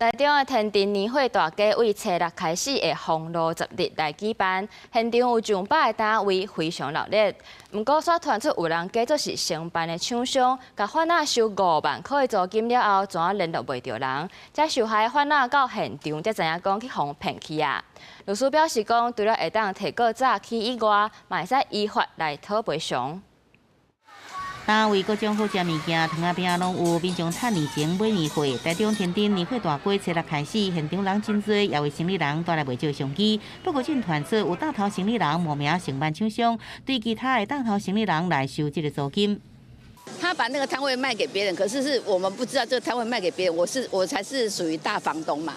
台中的天庭年会大街为初六开始的封路10日来举办，现场有上百个单位非常热烈。不过，却传出有人假作是承办的厂商，甲贩仔收5万块的租金了后，怎啊联络袂到人？才受害贩仔到现场才知影讲去互骗去啊！律师表示讲，除了会当提告诈欺以外，嘛会使依法来讨赔偿。 单位各种好食物件、糖仔饼仔拢有，民众趁年前买年货。台中天庭年会大街初六开始，现场人真多，也有行李人带来袂少相机。不过，正传出有大头行李人冒名承办厂商，对其他的大头行李人来收这个租金。他把那个摊位卖给别人，可是我们不知道这个摊位卖给别人，我才是属于大房东嘛。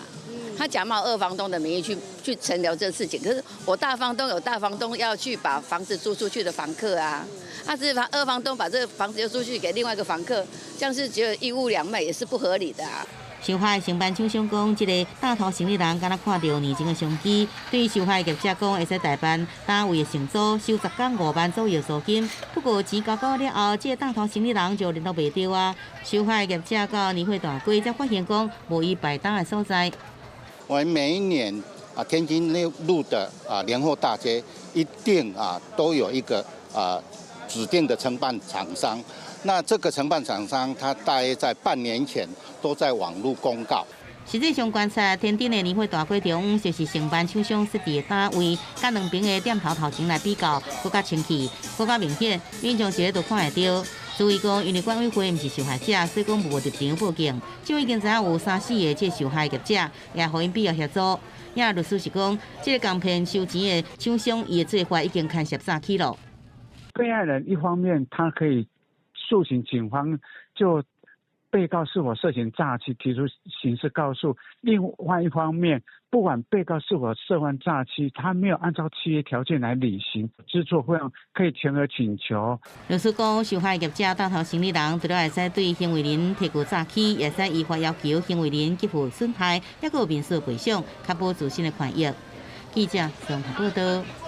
他假冒二房东的名义去承聊这个事情，可是我大房东有大房东要去把房子租出去的房客啊，二房东把这个房子又租去给另外一个房客，这样是觉得一屋两卖也是不合理的啊。 受害承办厂商讲，这个大头行李人敢若看到年前的相机，对受害业者讲会使代办单位的承租，收10天5万左右租金。不过钱交到了后，这个大头行李人就联络袂到啊。受害业者到年会大街才发现讲无伊摆档的所在。我们每一年天津路的年货大街一定都有一个指定的承办厂商。 那这个承办厂商，他大约在半年前都在网络公告。实际上观察，天顶的年会大街中，就是承办厂商设置的单位，甲两边的店头头前来比较，更加清气，更加明显，民众一个都看会到。注意讲，因为管委会毋是受害者，所以讲无入场报警。就已经知影有3、4个这受害业者，也互因必要协助。也律师是讲，这个共骗收钱的厂商，伊的做法已经牵涉诈欺了。被害人一方面，他可以 诉请警方就被告是否涉嫌诈欺提出刑事告诉。另外一方面，不管被告是否涉犯诈欺，他没有按照契约条件来履行制作费用，可以全额请求。律师讲，受害业者大头行李人，除了会使对行为人提告诈欺，也使依法要求行为人给付损害，也有民事赔偿，确保自身的权益。记者综合报道。